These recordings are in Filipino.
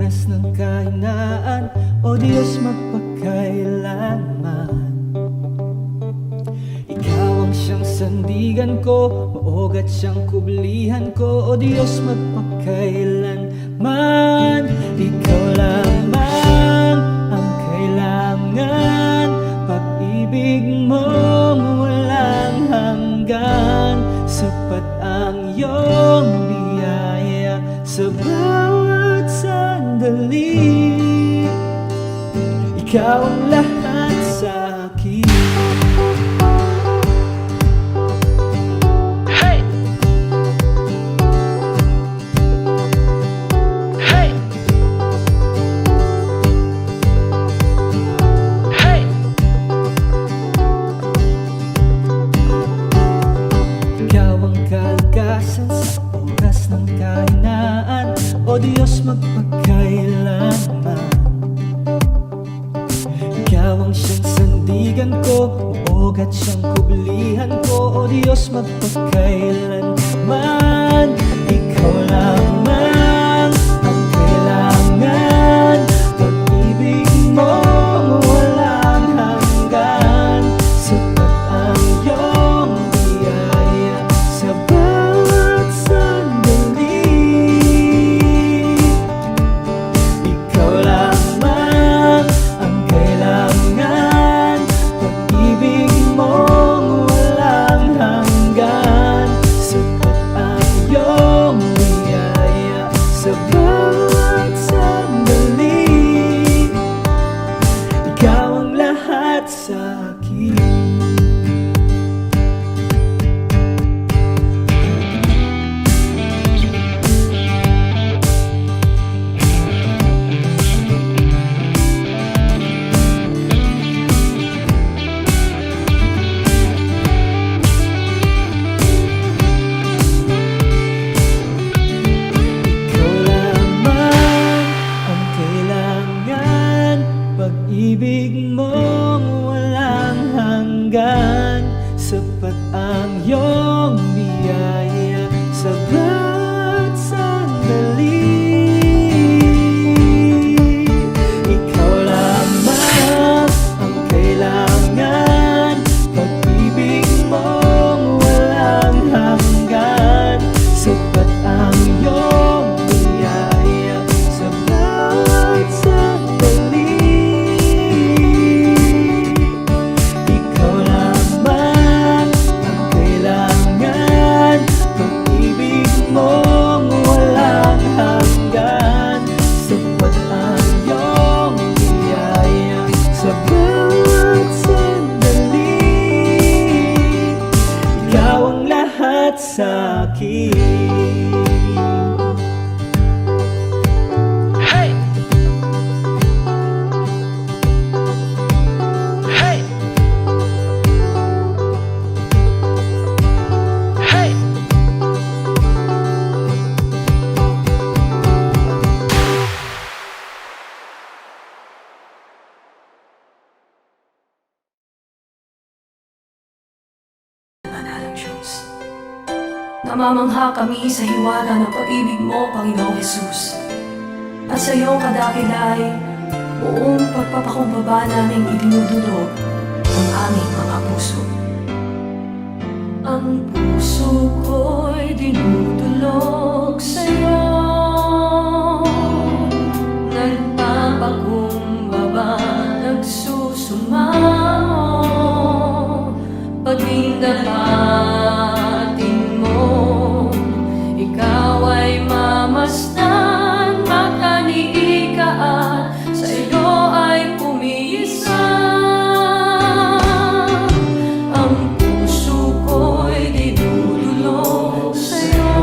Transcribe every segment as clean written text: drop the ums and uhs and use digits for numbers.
oras ng kahinaan, o Diyos magpakailanman. Ikaw ang siyang sandigan ko, maugat siyang kublihan ko, o Diyos magpakailanman. Ikaw lamang ang kailangan, pag-ibig mong walang hanggan. Sapat ang iyong biyaya sa bawat sandali. Ikaw ang lahat sa akin. Sa oras ng kahinaan, o Diyos magpakailanman. Ikaw ang siyang sandigan ko, ugat siyang kublihan ko, o Diyos magpakailanman. Ikaw lamang ang kailangan, pag-ibig mo walang hanggan. Sapat ang iyong biyaya sa sa akin. Ikaw lamang ang kailangan, pag-ibig mong walang hanggan. Sapat ang iyong biyaya sa bawat sandali. Ikaw lamang ang kailangan, pag-ibig mong walang hanggan. Sapat ang iyong biyaya sa bawat sandali. Sa akin. Hey! Hey! Hey! Namamangha kami sa hiwaga ng pag-ibig mo, Panginoong Jesus. At sa iyong kadakilay, buong pagpapakumbaba namin idinudulog ang aming mga puso. Ang puso ko'y dinudulog sa iyo, nagpapakumbaba, nagsusumamo, paging dapatin mo, ikaw ay mamasdan, makaniika at sa iyo ay pumiisa. Ang puso ko'y dinudulog sa iyo.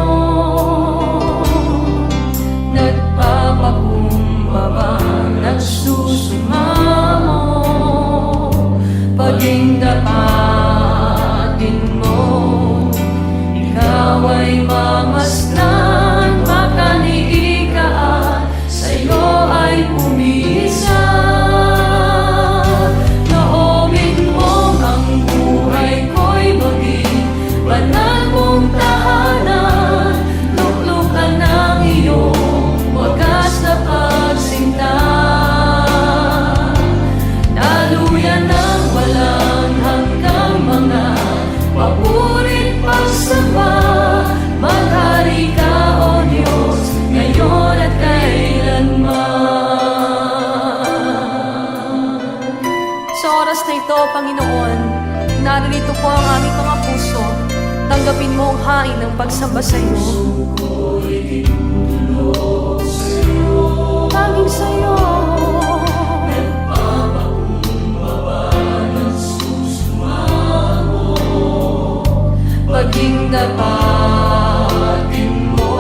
Panginoon, narito po ang aming mga puso. Tanggapin mo ang hain ng pagsamba sa iyo. Tanging sa iyo. Paging dapatin mo,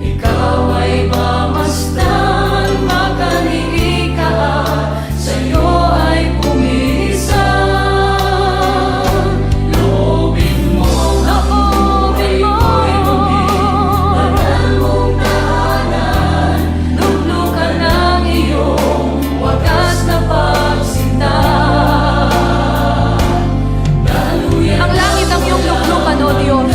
ikaw ay mamasdan, makanili ka, sa'yo ay pumisan. Loobin mo, loobin mo, banal mong tahanan, luklukan ang iyong wagas na pagsinta. Ang langit ang iyong luklukan, O Diyos.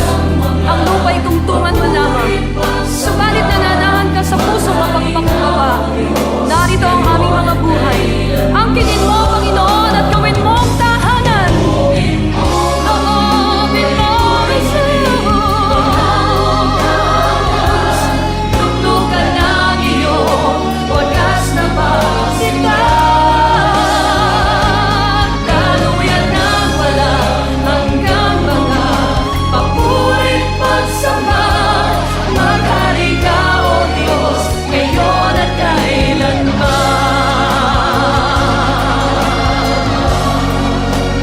Ang lupa'y tungtungan mo lamang. Subalit nananahan ka sa puso mapagpakumbaba. Narito ang aming mga buhay. Angkinin mo, Panginoon, at gawin mo ang tahanan. Loobin mo, Jesus. Luklukan ang iyong wagas na pagsinta. Kaluyan ng wala hanggang mga papurit pagsamba. Maghari ka, O Diyos, ngayon at kailanman.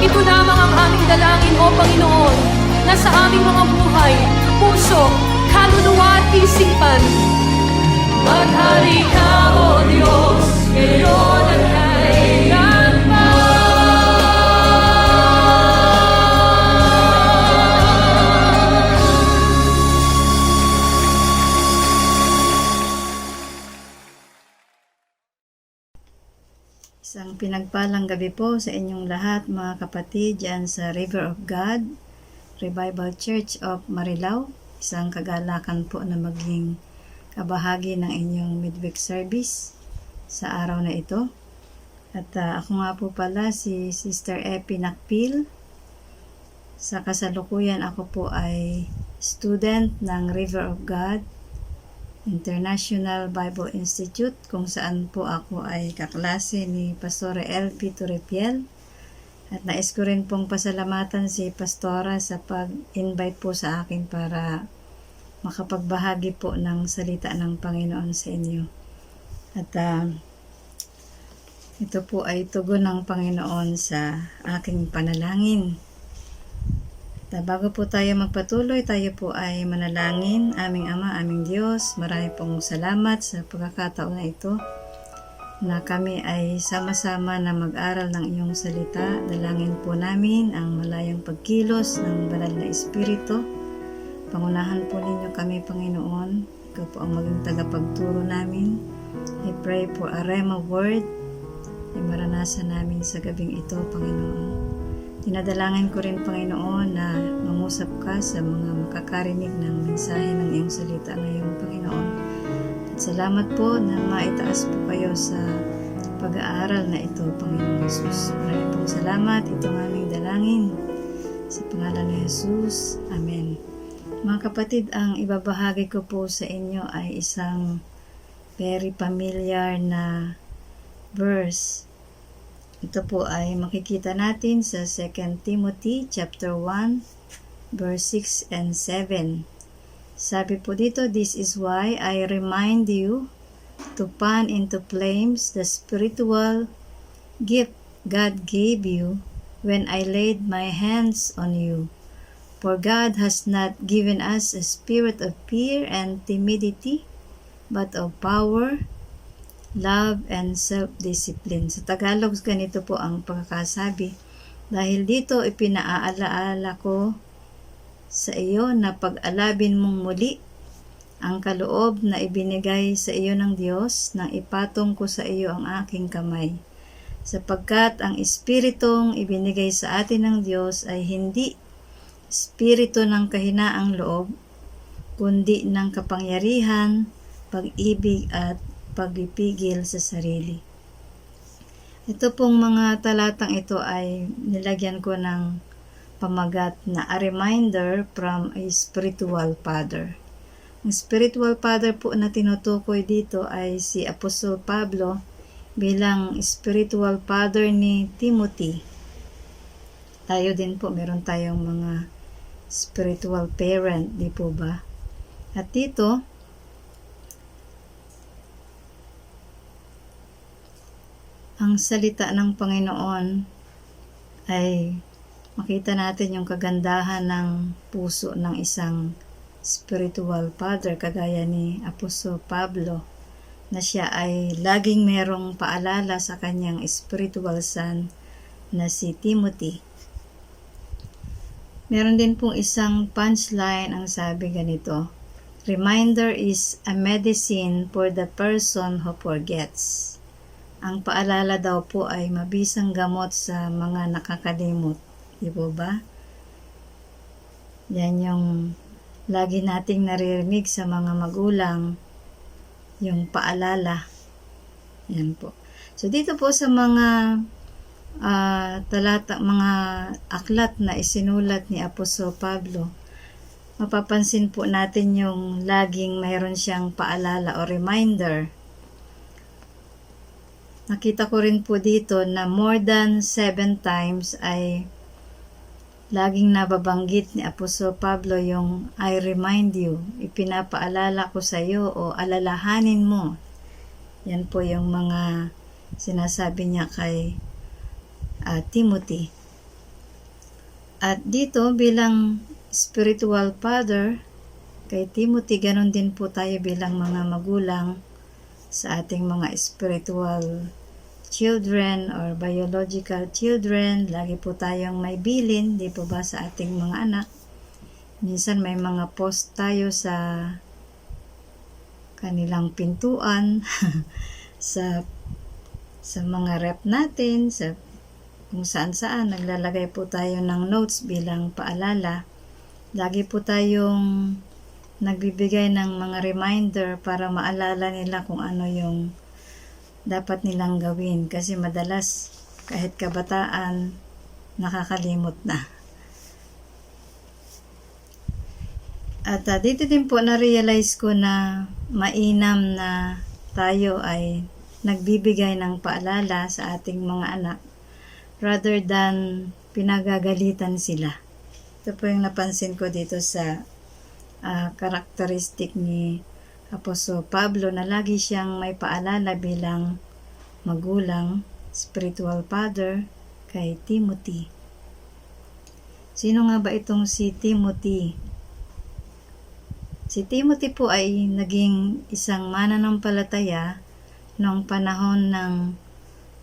Ito lamang ang aming dalangin, O Panginoon, na sa aming mga buhay, puso, kaluluwa at isipan. Maghari ka, O Diyos, ngayon at kailanman. Isang pinagpalang gabi po sa inyong lahat mga kapatid dyan sa River of God, Revival Church of Marilao. Isang kagalakan po na maging kabahagi ng inyong midweek service sa araw na ito. At ako nga po pala si Sister Epi Nakpil. Sa kasalukuyan ako po ay student ng River of God International Bible Institute, kung saan po ako ay kaklase ni Pastora LP Torrepiel. At nais ko rin pong pasalamatan si Pastora sa pag-invite po sa akin para makapagbahagi po ng salita ng Panginoon sa inyo. At ito po ay tugon ng Panginoon sa aking panalangin. Bago po tayo magpatuloy, tayo po ay manalangin. Aming Ama, aming Diyos, marami pong salamat sa pagkakataon na ito na kami ay sama-sama na mag-aral ng iyong salita. Dalangin po namin ang malayang pagkilos ng banal na Espiritu. Pangunahan po ninyo kami, Panginoon. Ikaw po ang maging tagapagturo namin. I pray for a rhema word na maranasan namin sa gabing ito, Panginoon. Dinadalangin ko rin, Panginoon, na mangusap ka sa mga makakarinig ng mensahe ng iyong salita ngayon, Panginoon. At salamat po na maitaas po kayo sa pag-aaral na ito, Panginoon Jesus. Maraming pong salamat. Itong aming dalangin sa pangalan ni Jesus. Amen. Mga kapatid, ang ibabahagi ko po sa inyo ay isang very familiar na verse. Ito po ay makikita natin sa 2 Timothy chapter 1 verse 6 and 7. Sabi po dito, "This is why I remind you to fan into flames the spiritual gift God gave you when I laid my hands on you. For God has not given us a spirit of fear and timidity, but of power, love, and self-discipline." Sa Tagalog, ganito po ang pagkakasabi. Dahil dito, ipinaaalaala ko sa iyo na pag-alabin mong muli ang kaloob na ibinigay sa iyo ng Diyos nang ipatong ko sa iyo ang aking kamay. Sapagkat ang espiritong ibinigay sa atin ng Diyos ay hindi espiritu ng kahinaang loob, kundi ng kapangyarihan, pag-ibig at pagpipigil sa sarili. Ito pong mga talatang ito ay nilagyan ko ng pamagat na a reminder from a spiritual father. Ang spiritual father po na tinutukoy dito ay si Apostol Pablo. bilang spiritual father ni Timothy. Tayo din po, meron tayong mga spiritual parent, di po ba? At dito, ang salita ng Panginoon ay makita natin yung kagandahan ng puso ng isang spiritual father kagaya ni Apostol Pablo, na siya ay laging merong paalala sa kanyang spiritual son na si Timothy. Meron din pong isang punchline, ang sabi ganito: "Reminder is a medicine for the person who forgets." Ang paalala daw po ay mabisang gamot sa mga nakakalimot. Di po ba? Yan yung lagi nating naririnig sa mga magulang, yung paalala. Yan po. So dito po sa mga mga aklat na isinulat ni Apostol Pablo, mapapansin po natin yung laging mayroon siyang paalala o reminder. Nakita ko rin po dito na more than 7 times ay laging nababanggit ni Apostol Pablo yung I remind you, ipinapaalala ko sa iyo o alalahanin mo. Yan po yung mga sinasabi niya kay Timothy. At dito bilang spiritual father kay Timothy, ganon din po tayo bilang mga magulang sa ating mga spiritual children or biological children. Lagi po tayong may bilin, di po ba, sa ating mga anak. Minsan may mga post tayo sa kanilang pintuan sa mga rep natin, sa kung saan naglalagay po tayo ng notes bilang paalala. Lagi po tayong nagbibigay ng mga reminder para maalala nila kung ano yung dapat nilang gawin, kasi madalas kahit kabataan nakakalimot na. At dito din po na-realize ko na mainam na tayo ay nagbibigay ng paalala sa ating mga anak rather than pinagagalitan sila. Ito po yung napansin ko dito sa karakteristik ni Apostol Pablo, na lagi siyang may paalala bilang magulang, spiritual father kay Timothy. Sino nga ba itong si Timothy? Si Timothy po ay naging isang mananampalataya noong panahon ng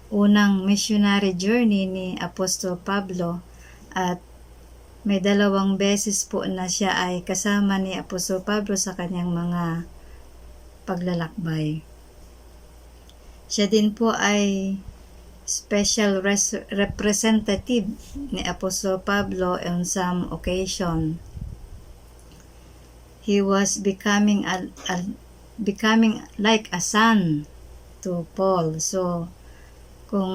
unang missionary journey ni Apostol Pablo, at may 2 beses po na siya ay kasama ni Apostol Pablo sa kanyang mga paglalakbay. Siya din po ay special representative ni Apostol Pablo on some occasion. He was becoming like a son to Paul. So, kung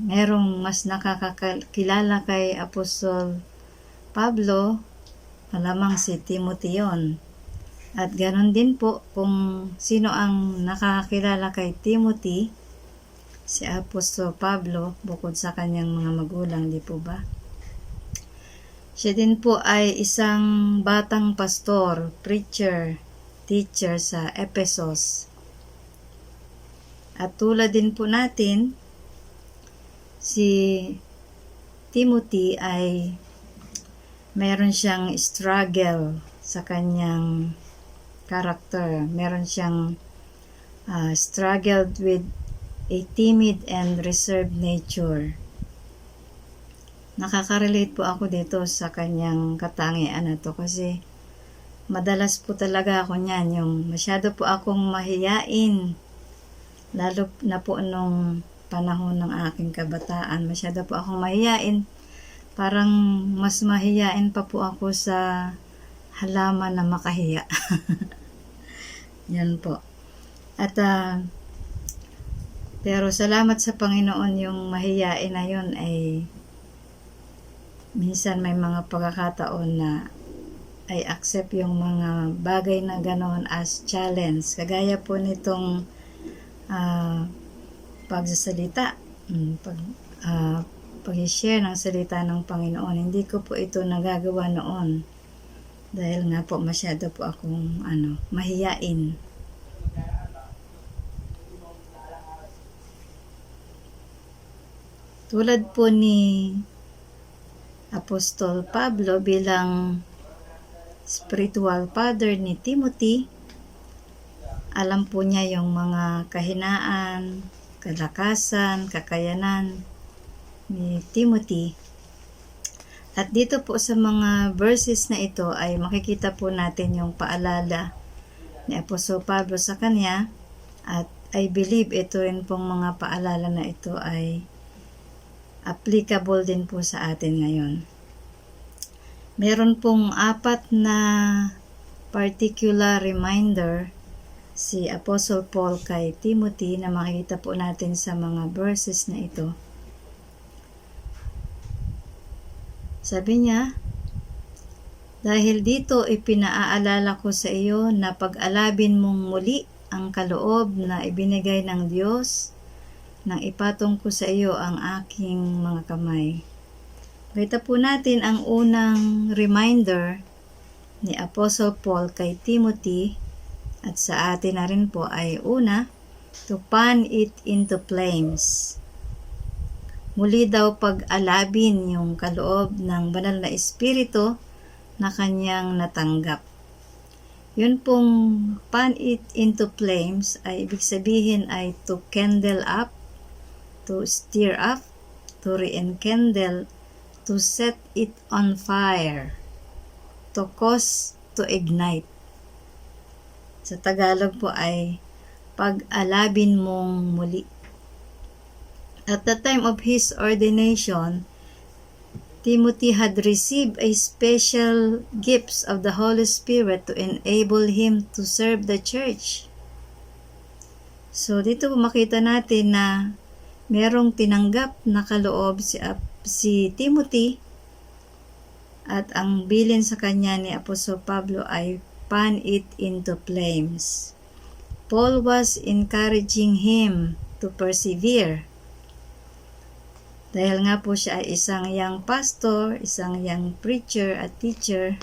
merong mas nakakakilala kay Apostol Pablo, malamang si Timothy yon. At ganon din po kung sino ang nakakilala kay Timothy, si Apostol Pablo, bukod sa kanyang mga magulang, di po ba? Siya din po ay isang batang pastor, preacher, teacher sa Ephesus. At tulad din po natin, si Timothy ay meron siyang struggle sa kanyang character. Meron siyang struggled with a timid and reserved nature. Nakaka-relate po ako dito sa kanyang katangian na to, kasi madalas po talaga ako niyan, yung masyado po akong mahiyain, lalo na po nung panahon ng aking kabataan. Masyado po akong mahiyain. Parang mas mahiyain pa po ako sa halaman na makahiya. Yan po. At pero salamat sa Panginoon, yung mahiyain na yun ay minsan may mga pagkakataon na ay accept yung mga bagay na ganoon as challenge. Kagaya po nitong pagsasalita, pag-share ng salita ng Panginoon. Hindi ko po ito nagagawa noon dahil nga po masyado po akong mahiyain. Tulad po ni Apostol Pablo bilang spiritual father ni Timothy, alam po niya yung mga kahinaan, kalakasan, kakayanan ni Timothy. At dito po sa mga verses na ito ay makikita po natin yung paalala ni Apostol Pablo sa kanya, at I believe ito rin pong mga paalala na ito ay applicable din po sa atin ngayon. Meron pong 4 na particular reminder si Apostle Paul kay Timothy na makikita po natin sa mga verses na ito. Sabi niya, dahil dito ipinaaalala ko sa iyo na pag-alabin mong muli ang kaloob na ibinigay ng Diyos nang ipatong ko sa iyo ang aking mga kamay. Kita po natin ang unang reminder ni Apostle Paul kay Timothy at sa atin na rin po ay una, to fan it into flames. Muli daw pag-alabin yung kaloob ng banal na espiritu na kanyang natanggap. Yun pong fan it into flames ay ibig sabihin ay to kindle up, to stir up, to re-enkindle, to set it on fire, to cause to ignite. Sa Tagalog po ay pag-alabin mong muli. At the time of his ordination, Timothy had received a special gifts of the Holy Spirit to enable him to serve the church. So dito makita natin na merong tinanggap na kaloob si Timothy, at ang bilin sa kanya ni Apostol Pablo ay fan it into flames. Paul was encouraging him to persevere. Dahil nga po siya ay isang young pastor, isang young preacher at teacher.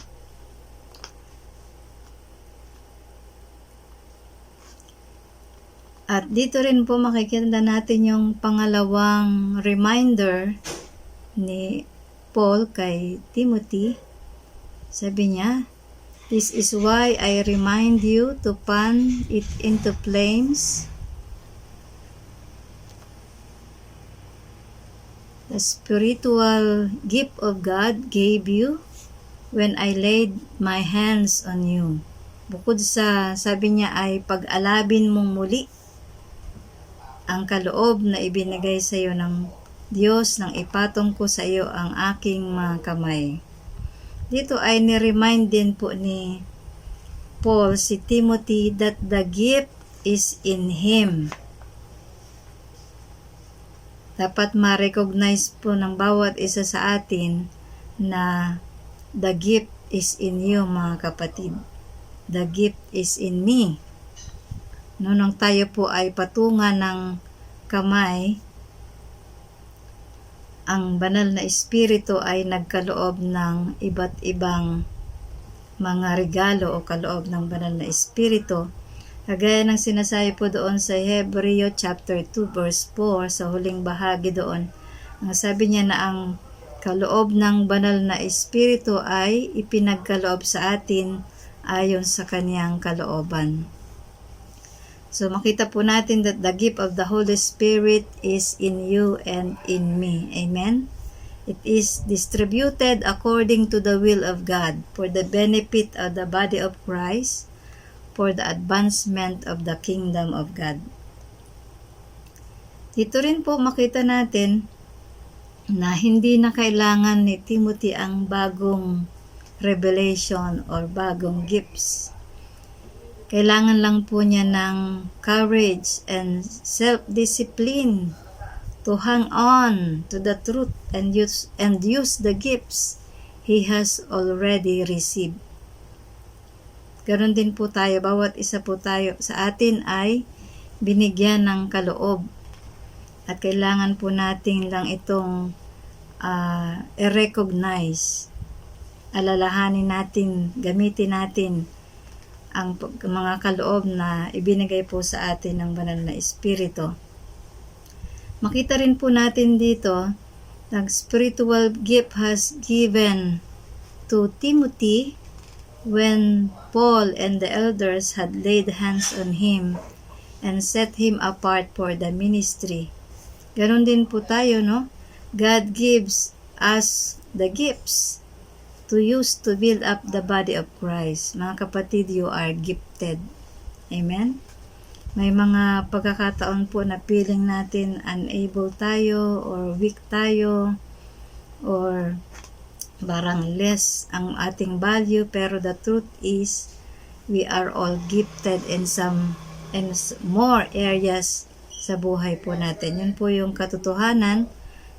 At dito rin po makikita natin yung pangalawang reminder ni Paul kay Timothy. Sabi niya, this is why I remind you to fan it into flames. The spiritual gift of God gave you when I laid my hands on you. Bukod sa sabi niya ay pag-alabin mong muli ang kaloob na ibinigay sa iyo ng Diyos nang ipatong ko sa iyo ang aking mga kamay. Dito ay ni-remind din po ni Paul si Timothy that the gift is in him. Dapat ma-recognize po ng bawat isa sa atin na the gift is in you, mga kapatid. The gift is in me. Nung tayo po ay patungan ng kamay, ang banal na espiritu ay nagkaloob ng iba't ibang mga regalo o kaloob ng banal na espiritu. Kagaya ng sinasabi po doon sa Hebreo chapter 2 verse 4, sa huling bahagi doon, ang sabi niya na ang kaloob ng banal na espiritu ay ipinagkaloob sa atin ayon sa kaniyang kalooban. So makita po natin that the gift of the Holy Spirit is in you and in me. Amen? It is distributed according to the will of God for the benefit of the body of Christ, for the advancement of the kingdom of God. Dito rin po makita natin na hindi na kailangan ni Timothy ang bagong revelation or bagong gifts. Kailangan lang po niya ng courage and self-discipline to hang on to the truth and use the gifts he has already received. Ganon din po tayo, bawat isa po tayo sa atin ay binigyan ng kaloob At kailangan po natin lang itong i-recognize. Alalahanin natin, gamitin natin ang mga kaloob na ibinigay po sa atin ng banal na Espiritu. Makita rin po natin dito, the spiritual gift has given to Timothy when Paul and the elders had laid hands on him and set him apart for the ministry. Ganon din po tayo, no? God gives us the gifts to use to build up the body of Christ. Mga kapatid, you are gifted. Amen? May mga pagkakataon po na feeling natin unable tayo or weak tayo or parang less ang ating value, pero the truth is we are all gifted in more areas sa buhay po natin. Yun po yung katotohanan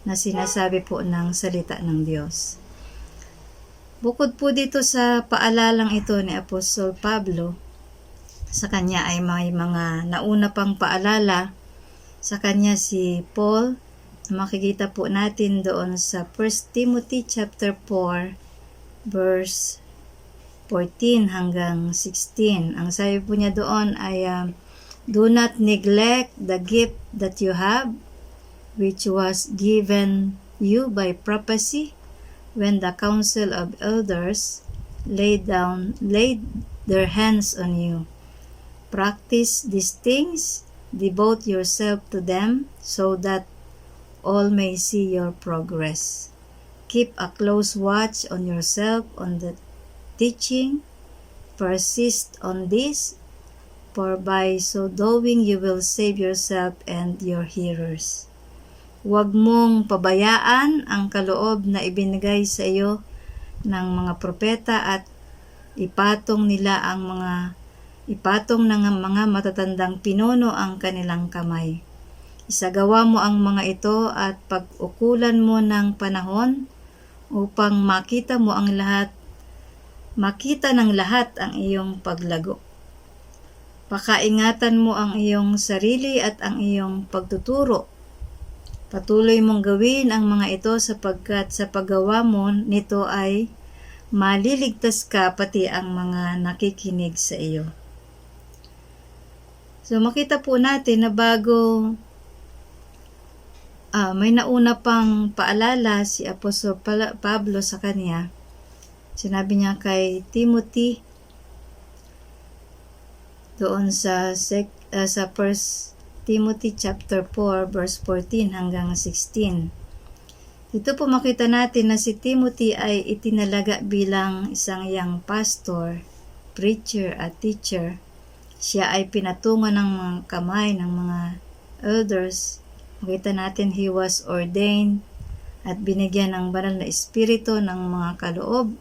na sinasabi po ng salita ng Diyos. Bukod po dito sa paalalang ito ni Apostol Pablo, sa kanya ay may mga nauna pang paalala sa kanya si Paul. Makikita po natin doon sa 1 Timothy chapter 4 verse 14 hanggang 16. Ang sabi po niya doon ay do not neglect the gift that you have, which was given you by prophecy, when the council of elders laid their hands on you. Practice these things, devote yourself to them, so that all may see your progress. Keep a close watch on yourself, on the teaching. Persist on this, for by so doing you will save yourself and your hearers. Huwag mong pabayaan ang kaloob na ibinigay sa iyo ng mga propeta at ipatong ng mga matatandang pinuno ang kanilang kamay. Isagawa mo ang mga ito at pag-ukulan mo ng panahon upang makita ng lahat ang iyong paglago. Pakaingatan mo ang iyong sarili at ang iyong pagtuturo. Patuloy mong gawin ang mga ito sapagkat sa paggawa mo nito ay maliligtas ka pati ang mga nakikinig sa iyo. So makita po natin na bago may nauna pang paalala si Apostol Pablo sa kanya. Sinabi niya kay Timothy doon sa 1 Timothy chapter 4 verse 14 hanggang 16. Dito po makita natin na si Timothy ay itinalaga bilang isang young pastor, preacher at teacher. Siya ay pinatungan ng mga kamay ng mga elders. Makita natin he was ordained at binigyan ng banal na espiritu ng mga kaloob.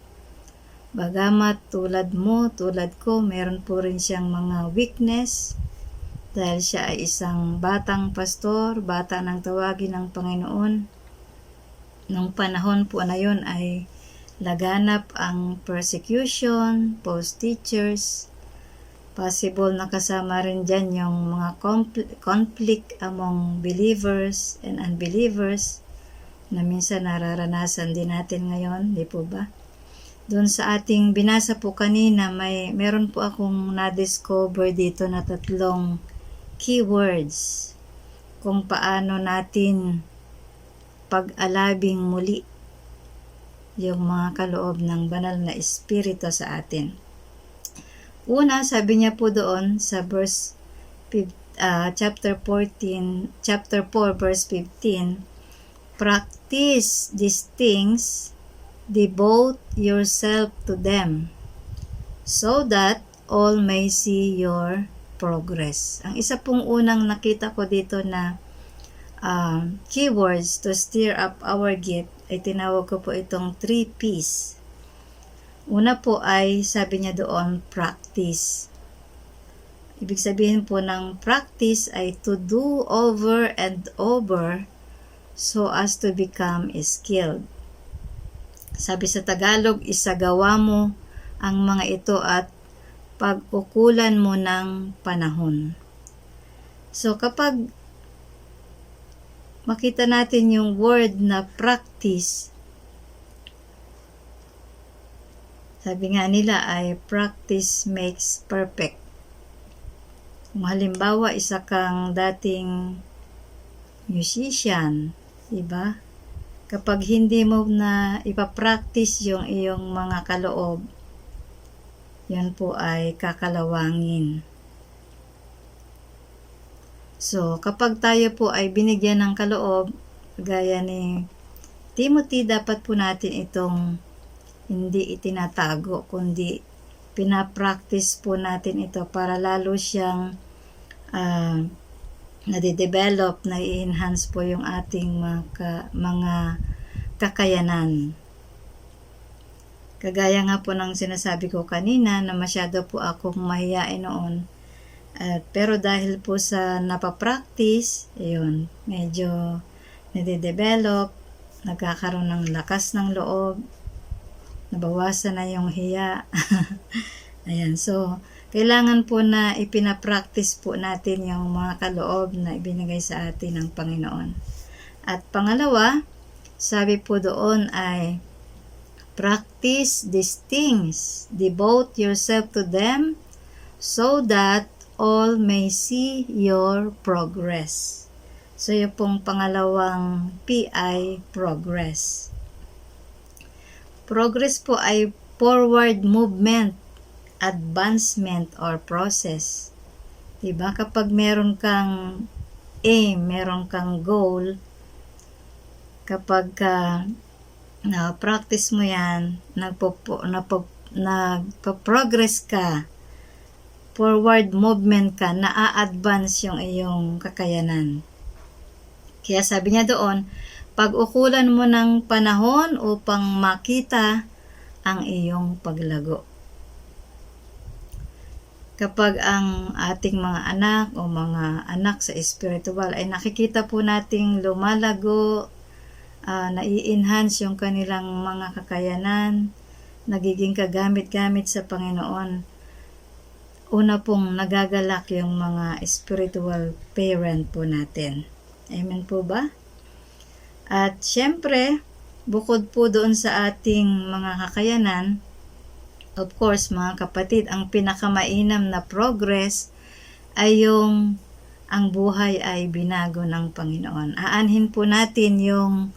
Bagamat tulad mo, tulad ko, meron po rin siyang mga weakness. Dahil siya ay isang batang pastor, bata ng tawagin ng Panginoon. Nung panahon po na yun ay laganap ang persecution, false teachers. Possible na kasama rin dyan yung mga conflict among believers and unbelievers na minsan nararanasan din natin ngayon, di po ba? Doon sa ating binasa po kanina, meron po akong na-discover dito na 3 keywords kung paano natin pag-alabing muli yung mga kaloob ng banal na espiritu sa atin. Una, sabi niya po doon sa chapter 4 verse 15, practice these things, devote yourself to them, so that all may see your progress. Ang isa pong unang nakita ko dito na keywords to stir up our gift ay tinawag ko po itong 3 P's. Una po ay sabi niya doon, practice. Ibig sabihin po ng practice ay to do over and over so as to become skilled. Sabi sa Tagalog, isagawa mo ang mga ito at pag-ukulan mo ng panahon. So kapag makita natin yung word na practice. Sabi nga nila ay practice makes perfect. Kung halimbawa, isa kang dating musician, diba? Kapag hindi mo na ipapractice yung iyong mga kaloob, yan po ay kakalawangin. So, kapag tayo po ay binigyan ng kaloob, gaya ni Timothy, dapat po natin itong hindi itinatago, kundi pinapractice po natin ito para lalo siyang nade-develop, na-enhance po yung ating mga kakayanan. Kagaya nga po ng sinasabi ko kanina na masyado po akong mahiyain noon. Pero dahil po sa napapractice, ayun, medyo nade-develop, nagkakaroon ng lakas ng loob, nabawasan na yung hiya. Ayan, so kailangan po na ipinapractice po natin yung mga kaloob na ibinigay sa atin ng Panginoon. At pangalawa, sabi po doon ay practice these things, devote yourself to them so that all may see your progress. So yung pong pangalawang P ay progress. Progress po ay forward movement, advancement, or process. Diba? Kapag meron kang aim, meron kang goal, kapag na-practice mo yan, nagpo-progress ka, forward movement ka, na-a-advance yung iyong kakayanan. Kaya sabi niya doon, pag-ukulan mo ng panahon upang makita ang iyong paglago. Kapag ang ating mga anak o mga anak sa spiritual ay nakikita po nating lumalago, nai-enhance yung kanilang mga kakayanan, nagiging kagamit-gamit sa Panginoon, una pong nagagalak yung mga spiritual parent po natin. Amen po ba? At syempre, bukod po doon sa ating mga kakayanan, of course mga kapatid, ang pinakamainam na progress ay yung ang buhay ay binago ng Panginoon. Aanhin po natin yung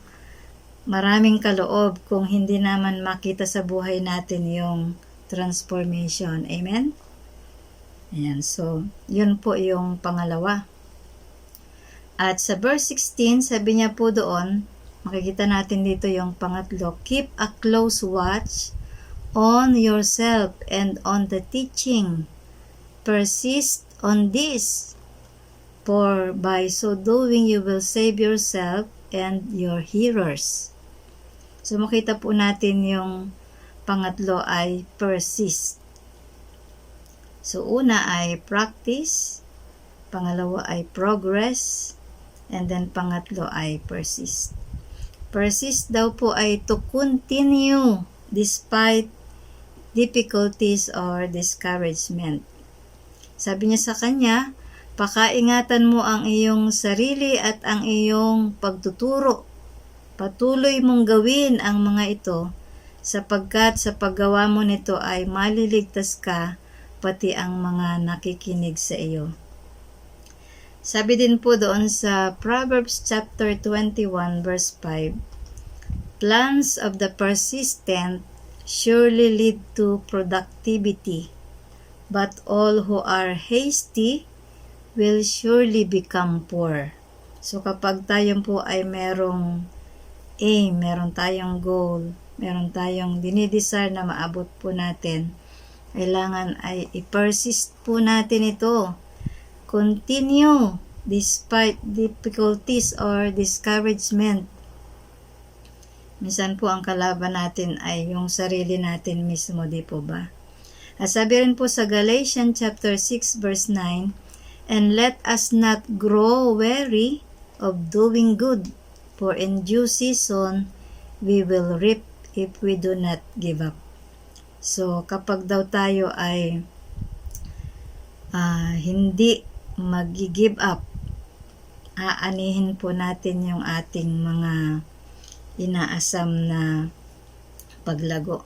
maraming kaloob kung hindi naman makita sa buhay natin yung transformation. Amen? Ayan, so yun po yung pangalawa. At sa verse 16, sabi niya po doon, makikita natin dito yung pangatlo, keep a close watch on yourself and on the teaching. Persist on this, for by so doing you will save yourself and your hearers. So makita po natin yung pangatlo ay persist. So una ay practice, pangalawa ay progress, and then pangatlo ay persist. Persist daw po ay to continue despite difficulties or discouragement. Sabi niya sa kanya, pakaingatan mo ang iyong sarili at ang iyong pagtuturo. Patuloy mong gawin ang mga ito, sapagkat sa paggawa mo nito ay maliligtas ka, pati ang mga nakikinig sa iyo. Sabi din po doon sa Proverbs chapter 21 verse 5, plans of the persistent surely lead to productivity, but all who are hasty will surely become poor. So kapag tayo po ay merong aim, meron tayong goal, meron tayong dinidesire na maabot po natin, kailangan ay i-persist po natin ito. Continue despite difficulties or discouragement. Minsan po ang kalaban natin ay yung sarili natin mismo, di po ba? At sabi rin po sa Galatians chapter 6 verse 9, and let us not grow weary of doing good, for in due season we will reap if we do not give up. So kapag daw tayo ay hindi mag-give up, aanihin po natin yung ating mga inaasam na paglago.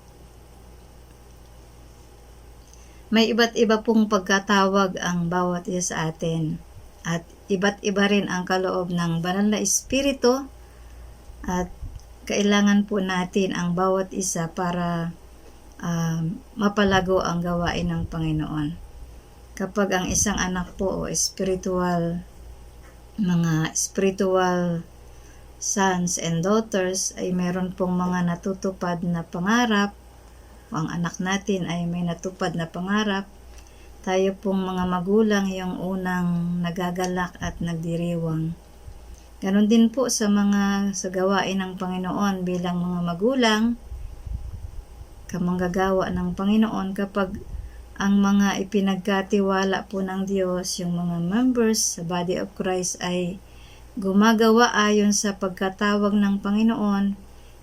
May iba't iba pong pagkatawag ang bawat isa sa atin at iba't iba rin ang kaloob ng banal na espiritu at kailangan po natin ang bawat isa para mapalago ang gawain ng Panginoon. Kapag ang isang anak po o mga spiritual sons and daughters ay meron pong mga natutupad na pangarap, o ang anak natin ay may natupad na pangarap, tayo pong mga magulang yung unang nagagalak at nagdiriwang. Ganon din po sa gawain ng Panginoon bilang mga magulang, kamanggagawa ng Panginoon kapag ang mga ipinagkatiwala po ng Diyos, yung mga members sa Body of Christ ay gumagawa ayon sa pagkatawag ng Panginoon,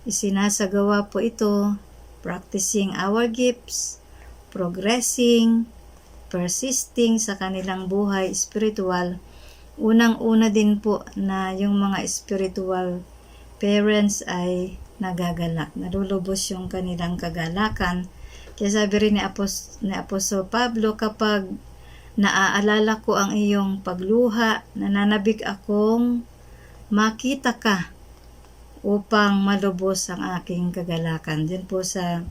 isinasagawa po ito, practicing our gifts, progressing, persisting sa kanilang buhay spiritual. Unang-una din po na yung mga spiritual parents ay nagagalak, nalulubos yung kanilang kagalakan. Kaya sabi rin ni Apostol Pablo, kapag naaalala ko ang iyong pagluha, nananabik akong makita ka upang malubos ang aking kagalakan. Din po sa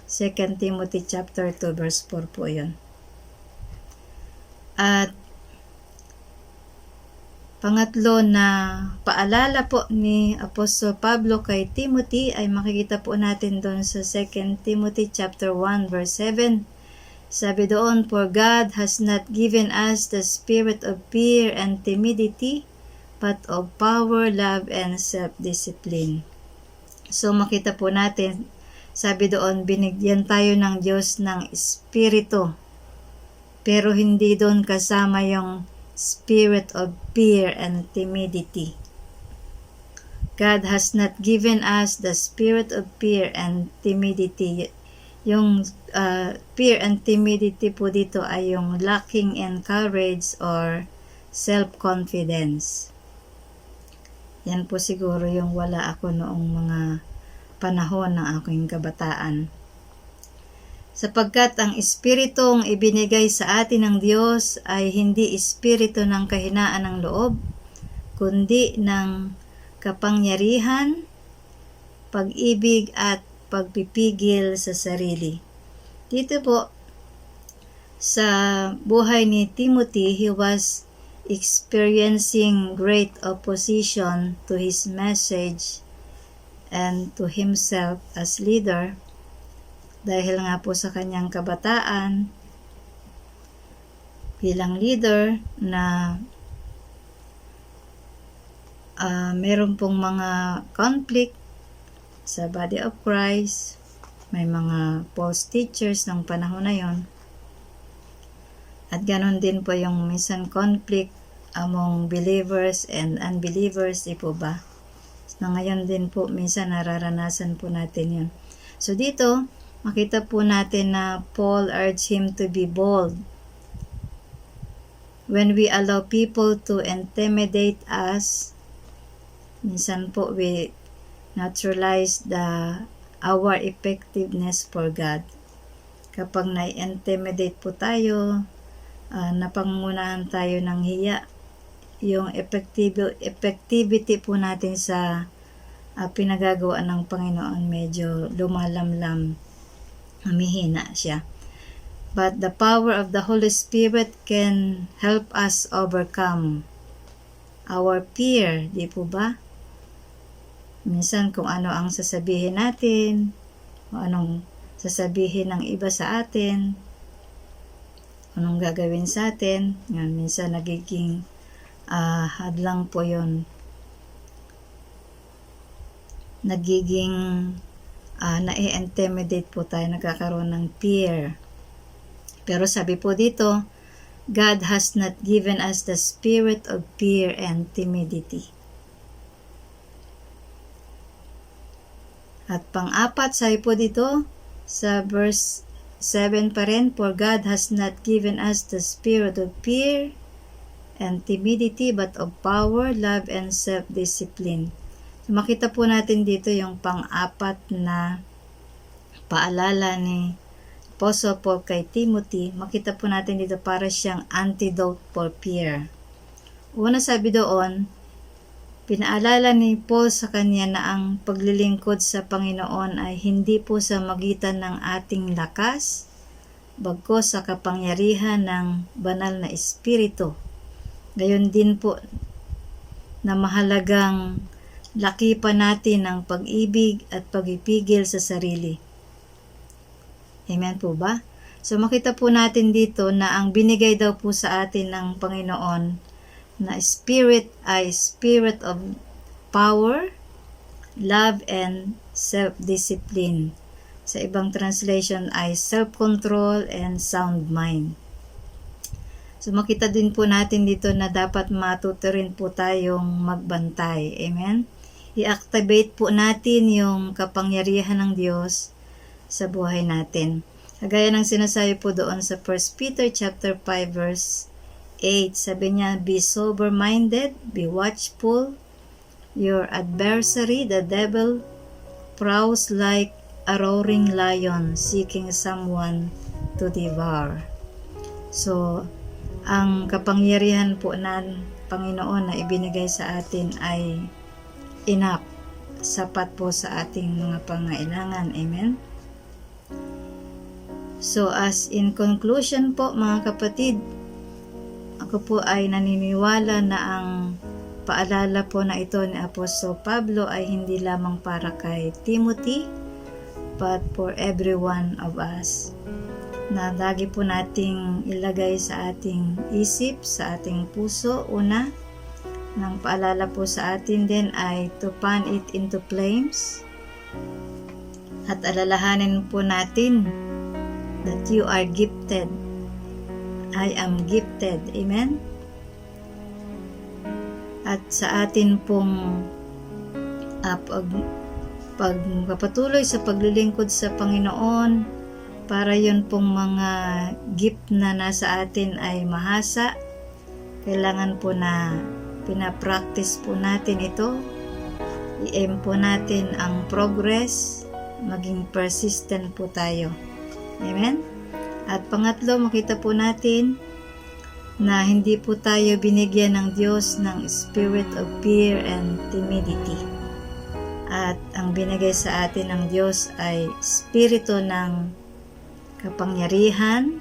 2 Timothy chapter 2 verse 4 po yun. At pangatlo na paalala po ni Apostol Pablo kay Timothy ay makikita po natin doon sa 2 Timothy chapter 1 verse 7. Sabi doon, "For God has not given us the spirit of fear and timidity, but of power, love, and self-discipline." So makita po natin, sabi doon, binigyan tayo ng Diyos ng espiritu, pero hindi doon kasama yung spirit of fear and timidity. God has not given us the spirit of fear and timidity. Yung fear and timidity po dito ay yung lacking in courage or self-confidence. Yan po siguro yung wala ako noong mga panahon ng aking kabataan. Sapagkat ang espiritong ibinigay sa atin ng Diyos ay hindi espiritu ng kahinaan ng loob, kundi ng kapangyarihan, pag-ibig at pagpipigil sa sarili. Dito po sa buhay ni Timothy, he was experiencing great opposition to his message and to himself as leader. Dahil nga po sa kanyang kabataan bilang leader na meron pong mga conflict sa Body of Christ, may mga false teachers ng panahon na yon. At ganon din po yung minsan conflict among believers and unbelievers, di po ba? So, ngayon din po minsan nararanasan po natin yun. So dito, makita po natin na Paul urged him to be bold. When we allow people to intimidate us, minsan po we naturalize our effectiveness for God. Kapag na-intimidate po tayo, napangunahan tayo ng hiya, yung effectivity po natin sa pinagagawa ng Panginoon medyo lumalamlam, humihina siya. But the power of the Holy Spirit can help us overcome our fear, di po ba? Minsan kung ano ang sasabihin natin, o anong sasabihin ng iba sa atin, anong gagawin sa atin, yan, minsan nagiging hadlang po yun. Nagiging na-intimidate po tayo, nagkakaroon ng fear. Pero sabi po dito, God has not given us the spirit of fear and timidity. At pang-apat, sabi po dito sa verse 7 pa rin, "For God has not given us the spirit of fear, and timidity, but of power, love, and self-discipline. So, makita po natin dito yung pang-apat na paalala ni Apostle Paul kay Timothy. Makita po natin dito para siyang antidote for fear. Una, sabi doon, pinaalala ni Paul sa kanya na ang paglilingkod sa Panginoon ay hindi po sa magitan ng ating lakas, bagkus sa kapangyarihan ng banal na Espiritu. Gayon din po na mahalagang lakipan natin ang pag-ibig at pag-ipigil sa sarili. Amen po ba? So makita po natin dito na ang binigay daw po sa atin ng Panginoon na Spirit ay Spirit of power, love, and self-discipline. Sa ibang translation ay self-control and sound mind. So makita din po natin dito na dapat matuto rin po tayong magbantay. Amen? I-activate po natin yung kapangyarihan ng Diyos sa buhay natin. Kagaya ng sinasabi po doon sa 1 Peter chapter 5 verse 8, sabi niya, be sober-minded, be watchful. Your adversary, the devil, prowls like a roaring lion seeking someone to devour. So, ang kapangyarihan po ng Panginoon na ibinigay sa atin ay enough, sapat po sa ating mga pangailangan. Amen? So, as in conclusion po mga kapatid, ako po ay naniniwala na ang paalala po na ito ni Apostol Pablo ay hindi lamang para kay Timothy, but for every one of us. Na lagi po nating ilagay sa ating isip, sa ating puso. Una, ng paalala po sa atin din ay to fan it into flames. At alalahanin po natin that you are gifted. I am gifted. Amen? At sa atin pong pagpapatuloy sa paglilingkod sa Panginoon, para yun pong mga gift na nasa atin ay mahasa, kailangan po na pinapractice po natin ito. I-aim po natin ang progress, maging persistent po tayo. Amen? At pangatlo, makita po natin na hindi po tayo binigyan ng Diyos ng spirit of fear and timidity. At ang binigay sa atin ng Diyos ay spirito ng kapangyarihan,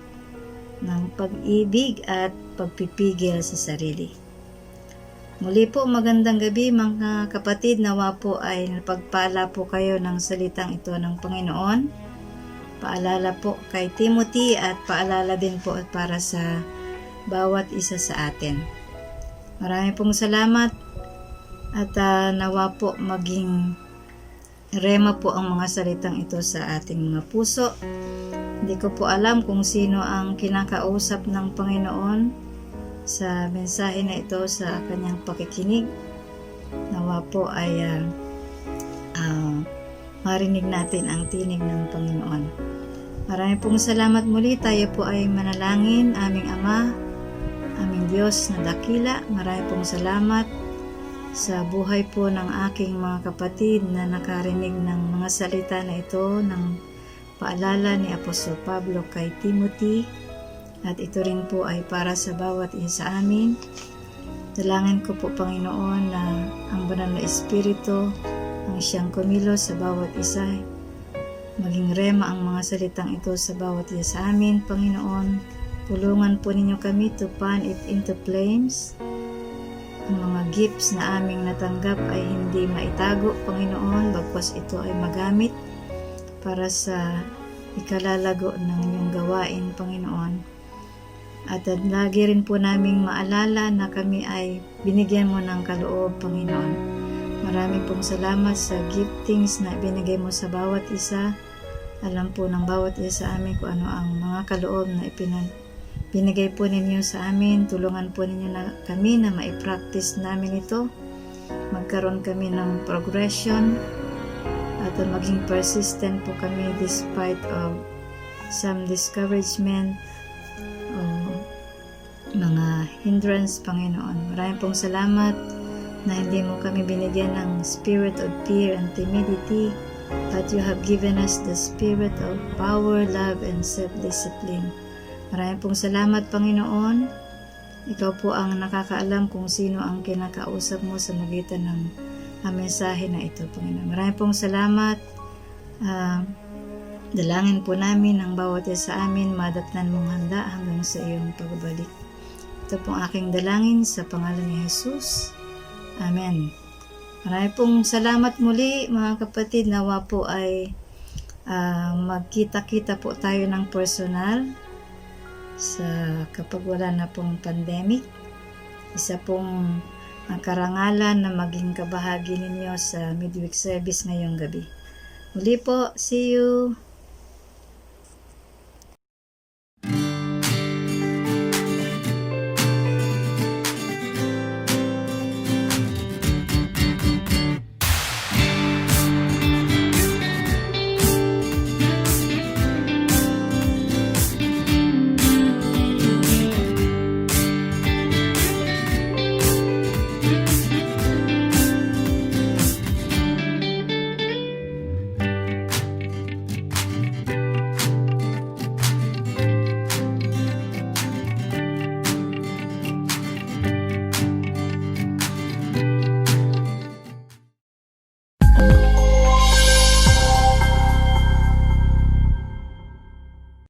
ng pag-ibig at pagpipigil sa sarili. Muli po, magandang gabi mga kapatid. Nawa po ay napagpala po kayo ng salitang ito ng Panginoon. Paalala po kay Timothy at paalala din po para sa bawat isa sa atin. Marami pong salamat at nawa po maging rema po ang mga salitang ito sa ating mga puso. Hindi ko po alam kung sino ang kinakausap ng Panginoon sa mensahe na ito sa kanyang pakikinig. Nawa po ay marinig natin ang tinig ng Panginoon. Marami pong salamat muli. Tayo po ay manalangin. Aming Ama, aming Diyos na dakila, marami pong salamat sa buhay po ng aking mga kapatid na nakarinig ng mga salita na ito ng paalala ni Apostol Pablo kay Timothy, at ito rin po ay para sa bawat isa sa amin. Dalangin ko po, Panginoon, na ang banal na Espiritu ang siyang kumilos sa bawat isa, maging rema ang mga salitang ito sa bawat isa sa amin. Panginoon, tulungan po ninyo kami to fan it into flames. Ang mga gifts na aming natanggap ay hindi maitago, Panginoon, bagkus ito ay magamit para sa ikalalago ng inyong gawain, Panginoon. At lagi rin po naming maalala na kami ay binigyan mo ng kaloob, Panginoon. Marami pong salamat sa giftings na binigay mo sa bawat isa. Alam po ng bawat isa sa amin kung ano ang mga kaloob na binigay po ninyo sa amin. Tulungan po ninyo na kami na maipractice namin ito. Magkaroon kami ng progression at maging persistent po kami despite of some discouragement o mga hindrance, Panginoon. Maraming pong salamat na hindi mo kami binigyan ng spirit of fear and timidity, but you have given us the spirit of power, love, and self-discipline. Maraming pong salamat, Panginoon. Ikaw po ang nakakaalam kung sino ang kinakausap mo sa magitan ng mensahe na ito, Panginoon. Maraming pong salamat. Dalangin po namin ang bawat isa sa amin, madatnan mong handa hanggang sa iyong pagbabalik. Ito pong aking dalangin sa pangalan ni Jesus. Amen. Maraming pong salamat muli, mga kapatid. Nawa po ay magkita-kita po tayo ng personal sa kapag wala na pong pandemic. Isa pong karangalan na maging kabahagi ninyo sa midweek service ngayong gabi. Muli po, see you!